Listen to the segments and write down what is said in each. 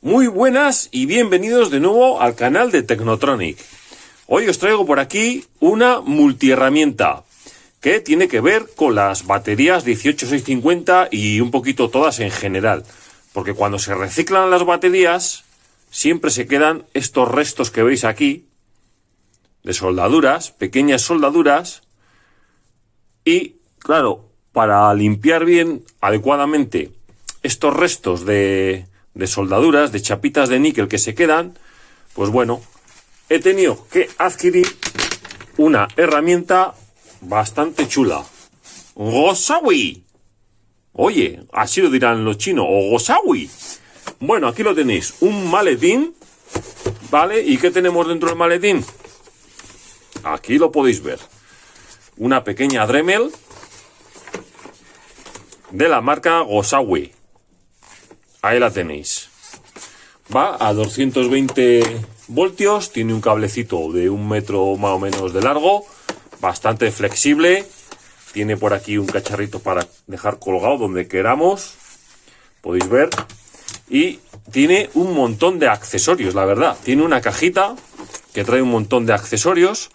Muy buenas y bienvenidos de nuevo al canal de Technotronic. Hoy os traigo por aquí una multiherramienta que tiene que ver con las baterías 18650 y un poquito todas en general. Porque cuando se reciclan las baterías siempre se quedan estos restos que veis aquí de soldaduras, pequeñas soldaduras, y claro, para limpiar bien, adecuadamente, estos restos de soldaduras, de chapitas de níquel que se quedan, pues bueno, he tenido que adquirir una herramienta bastante chula. Gosawi. Oye, así lo dirán los chinos, o Gosawi. Bueno, aquí lo tenéis, un maletín, ¿vale? ¿Y qué tenemos dentro del maletín? Aquí lo podéis ver. Una pequeña Dremel de la marca Gosawi. Ahí la tenéis. Va a 220 voltios, tiene un cablecito de 1 metro más o menos de largo, bastante flexible, tiene por aquí un cacharrito para dejar colgado donde queramos, podéis ver, y tiene un montón de accesorios, la verdad. Tiene una cajita que trae un montón de accesorios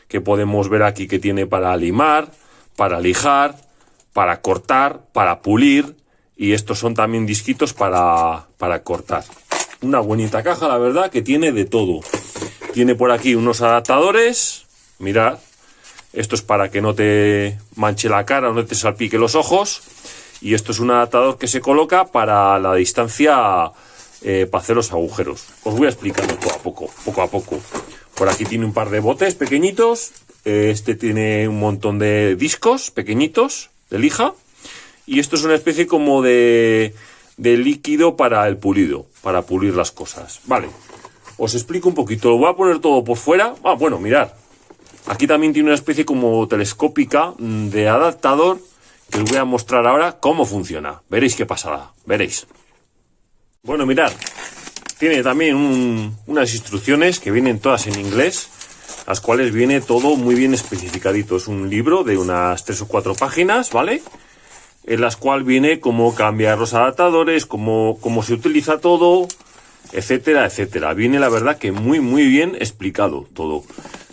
que podemos ver aquí, que tiene para limar, para lijar, para cortar, para pulir. Y estos son también disquitos para cortar. Una bonita caja, la verdad, que tiene de todo. Tiene por aquí unos adaptadores. Mirad. Esto es para que no te manche la cara o no te salpique los ojos. Y esto es un adaptador que se coloca para la distancia, para hacer los agujeros. Os voy explicando poco a poco. Por aquí tiene un par de botes pequeñitos. Este tiene un montón de discos pequeñitos de lija. Y esto es una especie como de líquido para el pulido, para pulir las cosas. Vale, os explico un poquito. Lo voy a poner todo por fuera. Bueno, mirad. Aquí también tiene una especie como telescópica de adaptador que os voy a mostrar ahora cómo funciona. Veréis qué pasada, veréis. Bueno, mirad. Tiene también unas instrucciones que vienen todas en inglés, las cuales viene todo muy bien especificadito. Es un libro de unas 3 o 4 páginas, ¿vale? En las cuales viene cómo cambiar los adaptadores, cómo se utiliza todo, etcétera, etcétera. Viene, la verdad, que muy bien explicado todo.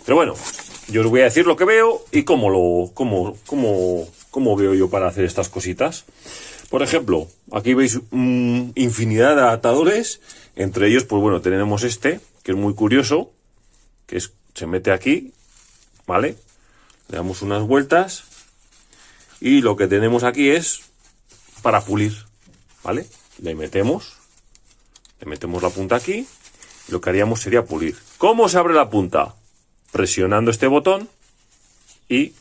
Pero bueno, yo os voy a decir lo que veo y cómo veo yo para hacer estas cositas. Por ejemplo, aquí veis infinidad de adaptadores. Entre ellos, pues bueno, tenemos este, que es muy curioso, que se mete aquí, ¿vale? Le damos unas vueltas. Y lo que tenemos aquí es para pulir, ¿vale? Le metemos la punta aquí. Y lo que haríamos sería pulir. ¿Cómo se abre la punta? Presionando este botón. Y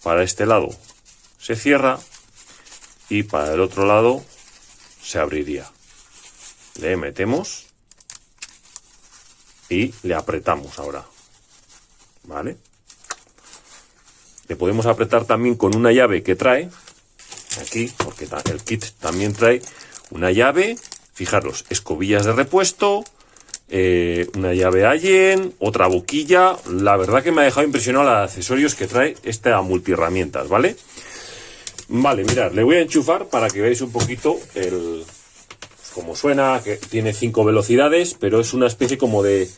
para este lado se cierra. Y para el otro lado se abriría. Le metemos. Y le apretamos ahora. ¿Vale? Le podemos apretar también con una llave que trae aquí, porque el kit también trae una llave. Fijaros, escobillas de repuesto, una llave Allen, otra boquilla. La verdad que me ha dejado impresionado los accesorios que trae esta multiherramientas, ¿vale? Vale, mirad, le voy a enchufar para que veáis un poquito cómo suena, que tiene 5 velocidades, pero es una especie como de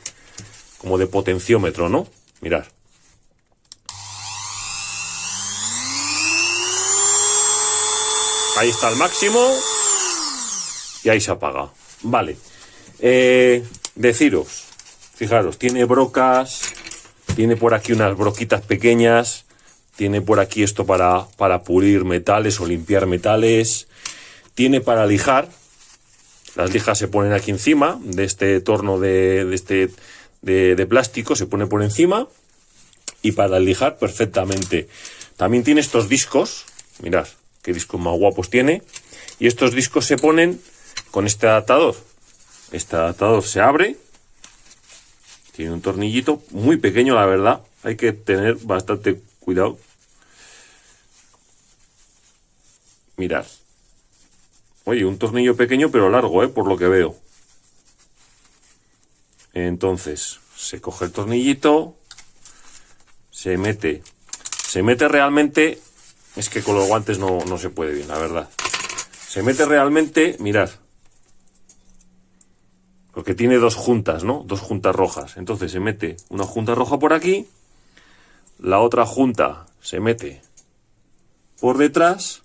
potenciómetro, ¿no? Mirad. Ahí está el máximo y ahí se apaga. Vale. Deciros, fijaros, tiene brocas, tiene por aquí unas broquitas pequeñas, tiene por aquí esto para pulir metales o limpiar metales, tiene para lijar. Las lijas se ponen aquí encima de este torno de plástico, se pone por encima y para lijar perfectamente. También tiene estos discos, mirad. Qué discos más guapos tiene. Y estos discos se ponen con este adaptador. Este adaptador se abre. Tiene un tornillito muy pequeño, la verdad. Hay que tener bastante cuidado. Mirad. Oye, un tornillo pequeño pero largo, por lo que veo. Entonces, se coge el tornillito. Se mete realmente. Es que con los guantes no se puede bien, la verdad. Se mete realmente, mirad, porque tiene dos juntas, ¿no? Dos juntas rojas. Entonces se mete una junta roja por aquí, la otra junta se mete por detrás,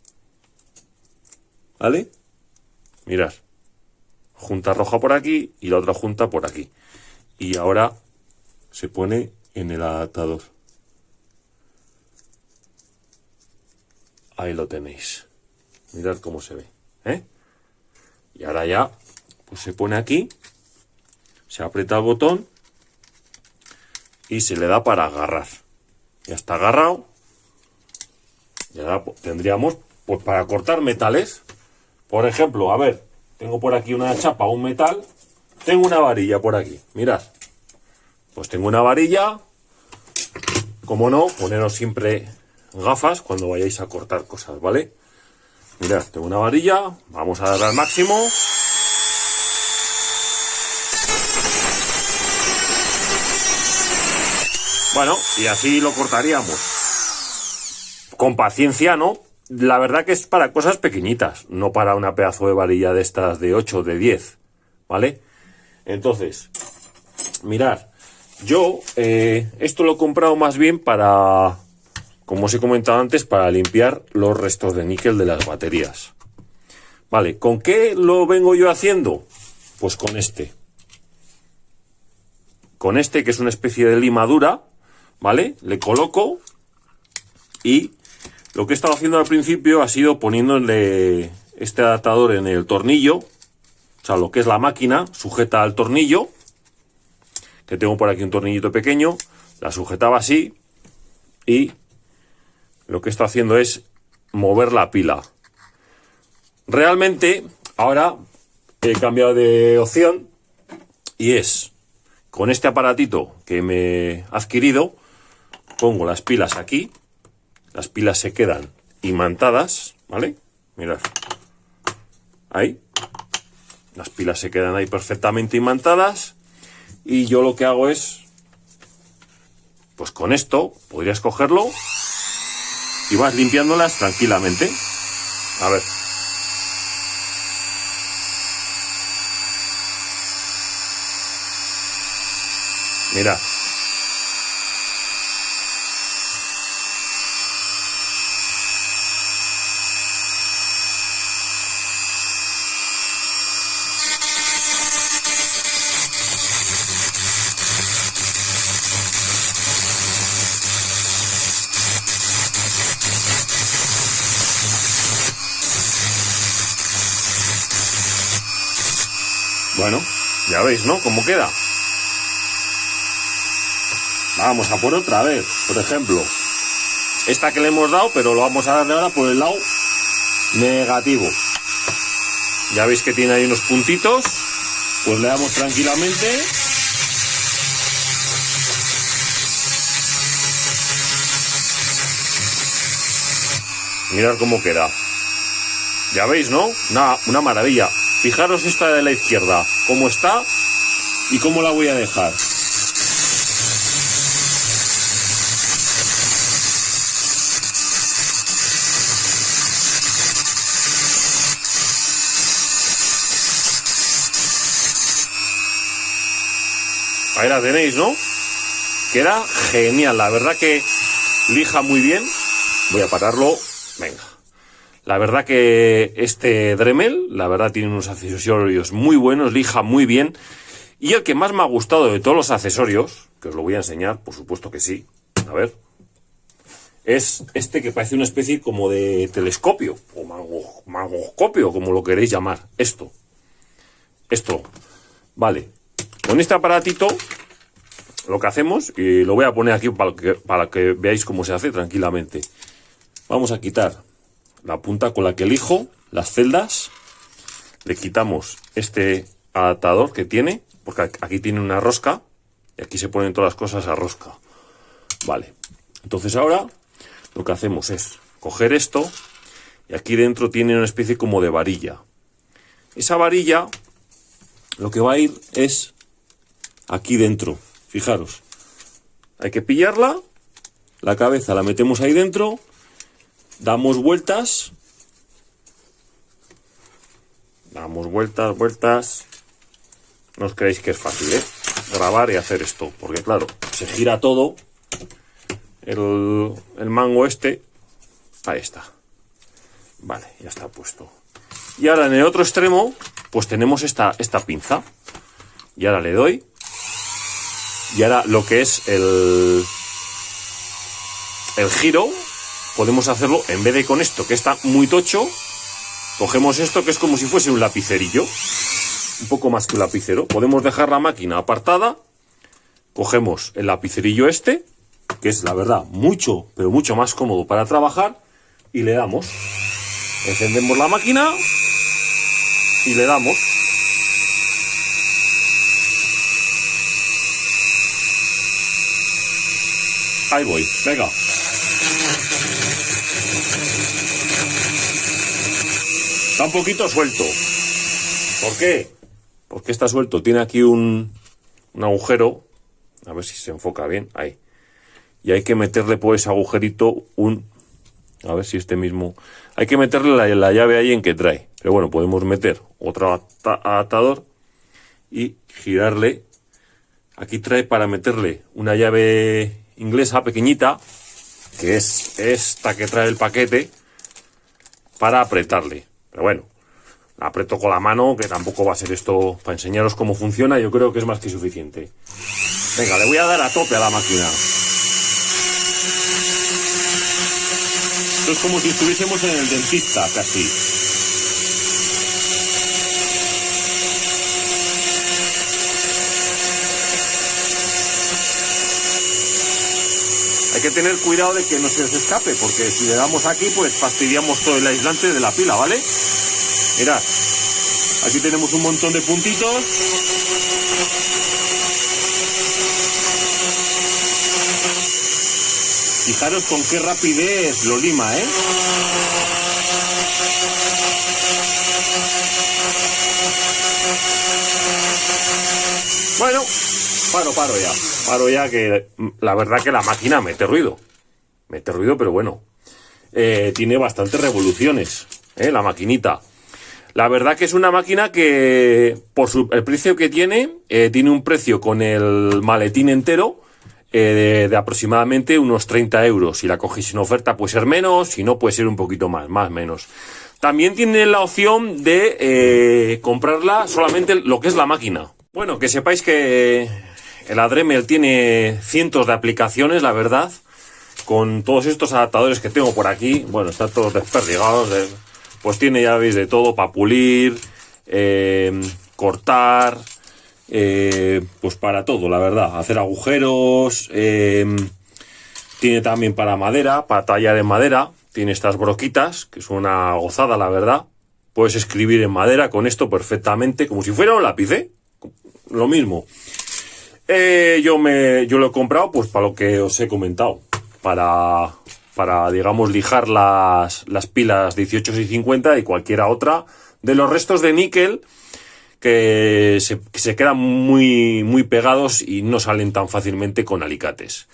¿vale? Mirad, junta roja por aquí y la otra junta por aquí. Y ahora se pone en el adaptador. Ahí lo tenéis. Mirad cómo se ve, ¿eh? Y ahora ya, pues se pone aquí, se aprieta el botón y se le da para agarrar. Ya está agarrado. Y ahora tendríamos, pues para cortar metales. Por ejemplo, a ver, tengo por aquí una chapa, un metal. Tengo una varilla por aquí, mirad. Pues tengo una varilla. Como no, poneros siempre gafas cuando vayáis a cortar cosas, ¿vale? Mirad, tengo una varilla, vamos a darle al máximo. Bueno, y así lo cortaríamos. Con paciencia, ¿no? La verdad que es para cosas pequeñitas, no para una pedazo de varilla de estas de 8 o de 10, ¿vale? Entonces, mirad, yo esto lo he comprado más bien para, como os he comentado antes, para limpiar los restos de níquel de las baterías. Vale, ¿con qué lo vengo yo haciendo? Pues con este. Con este, que es una especie de limadura, ¿vale? Le coloco y lo que he estado haciendo al principio ha sido poniéndole este adaptador en el tornillo, o sea, lo que es la máquina, sujeta al tornillo, que tengo por aquí un tornillito pequeño, la sujetaba así y lo que está haciendo es mover la pila. Realmente, ahora he cambiado de opción y es, con este aparatito que me he adquirido, pongo las pilas aquí, las pilas se quedan imantadas, ¿vale? Mirad, ahí, las pilas se quedan ahí perfectamente imantadas y yo lo que hago es, pues con esto, podrías cogerlo y vas limpiándolas tranquilamente. A ver. Mira. Bueno, ya veis, ¿no? Cómo queda. Vamos a por otra vez, por ejemplo. Esta que le hemos dado, pero lo vamos a darle ahora por el lado negativo. Ya veis que tiene ahí unos puntitos. Pues le damos tranquilamente. Mirad cómo queda. Ya veis, ¿no? Una maravilla. Fijaros esta de la izquierda, cómo está y cómo la voy a dejar. Ahí la tenéis, ¿no? Queda genial, la verdad que lija muy bien. Voy a pararlo, venga. La verdad que este Dremel, la verdad tiene unos accesorios muy buenos, lija muy bien. Y el que más me ha gustado de todos los accesorios, que os lo voy a enseñar, por supuesto que sí, a ver, es este que parece una especie como de telescopio, o mangoscopio, como lo queréis llamar, esto, vale. Con este aparatito, lo que hacemos, y lo voy a poner aquí para que veáis cómo se hace tranquilamente. Vamos a quitar la punta con la que elijo las celdas, le quitamos este adaptador que tiene, porque aquí tiene una rosca, y aquí se ponen todas las cosas a rosca. Vale, entonces ahora lo que hacemos es coger esto, y aquí dentro tiene una especie como de varilla. Esa varilla, lo que va a ir es aquí dentro, fijaros. Hay que pillarla, la cabeza la metemos ahí dentro, damos vueltas, No os creéis que es fácil, grabar y hacer esto, porque claro, se gira todo el mango este. Ahí está. Vale, ya está puesto. Y ahora en el otro extremo, pues tenemos esta pinza. Y ahora le doy. Y ahora lo que es el giro, podemos hacerlo, en vez de con esto, que está muy tocho, cogemos esto que es como si fuese un lapicerillo. Un poco más que un lapicero. Podemos dejar la máquina apartada. Cogemos el lapicerillo este, que es la verdad mucho, pero mucho más cómodo para trabajar. Y le damos. Encendemos la máquina y le damos. Ahí voy, venga. Está un poquito suelto. ¿Por qué? Porque está suelto. Tiene aquí un agujero. A ver si se enfoca bien. Ahí. Y hay que meterle por ese agujerito a ver si este mismo... Hay que meterle la llave ahí en que trae. Pero bueno, podemos meter otro adaptador y girarle. Aquí trae para meterle una llave inglesa pequeñita, que es esta que trae el paquete, para apretarle. Pero bueno, la aprieto con la mano, que tampoco va a ser esto para enseñaros cómo funciona. Yo creo que es más que suficiente. Venga, le voy a dar a tope a la máquina. Esto es como si estuviésemos en el dentista, casi. Hay que tener cuidado de que no se les escape, porque si le damos aquí, pues fastidiamos todo el aislante de la pila, ¿vale? Mirad, aquí tenemos un montón de puntitos. Fijaros con qué rapidez lo lima, ¿eh? Bueno, paro ya, que la verdad que la máquina mete ruido, pero bueno, tiene bastantes revoluciones, la maquinita. La verdad que es una máquina que, por el precio que tiene un precio con el maletín entero de aproximadamente unos 30 euros. Si la cogéis en oferta puede ser menos, si no puede ser un poquito más menos. También tiene la opción de comprarla solamente lo que es la máquina. Bueno, que sepáis que el Dremel tiene cientos de aplicaciones, la verdad, con todos estos adaptadores que tengo por aquí. Bueno, están todos desperdigados, pues tiene, ya veis, de todo para pulir, cortar, pues para todo, la verdad, hacer agujeros, tiene también para madera, para tallar en madera, tiene estas broquitas, que es una gozada, la verdad. Puedes escribir en madera con esto perfectamente, como si fuera un lápiz, lo mismo. Yo lo he comprado pues para lo que os he comentado, para digamos lijar las pilas 18650 y cualquiera otra de los restos de níquel que se quedan muy pegados y no salen tan fácilmente con alicates.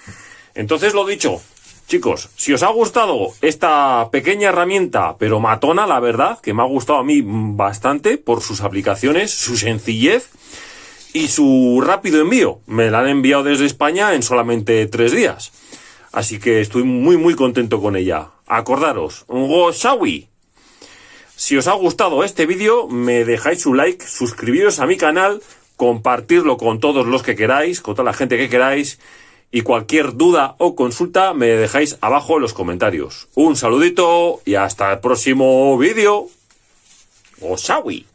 Entonces, lo dicho, chicos, si os ha gustado esta pequeña herramienta, pero matona, la verdad, que me ha gustado a mí bastante por sus aplicaciones, su sencillez y su rápido envío. Me la han enviado desde España en solamente 3 días. Así que estoy muy contento con ella. Acordaros, Goshawi. Si os ha gustado este vídeo, me dejáis un like, suscribiros a mi canal, compartirlo con todos los que queráis, con toda la gente que queráis, y cualquier duda o consulta me dejáis abajo en los comentarios. Un saludito y hasta el próximo vídeo. Goshawi.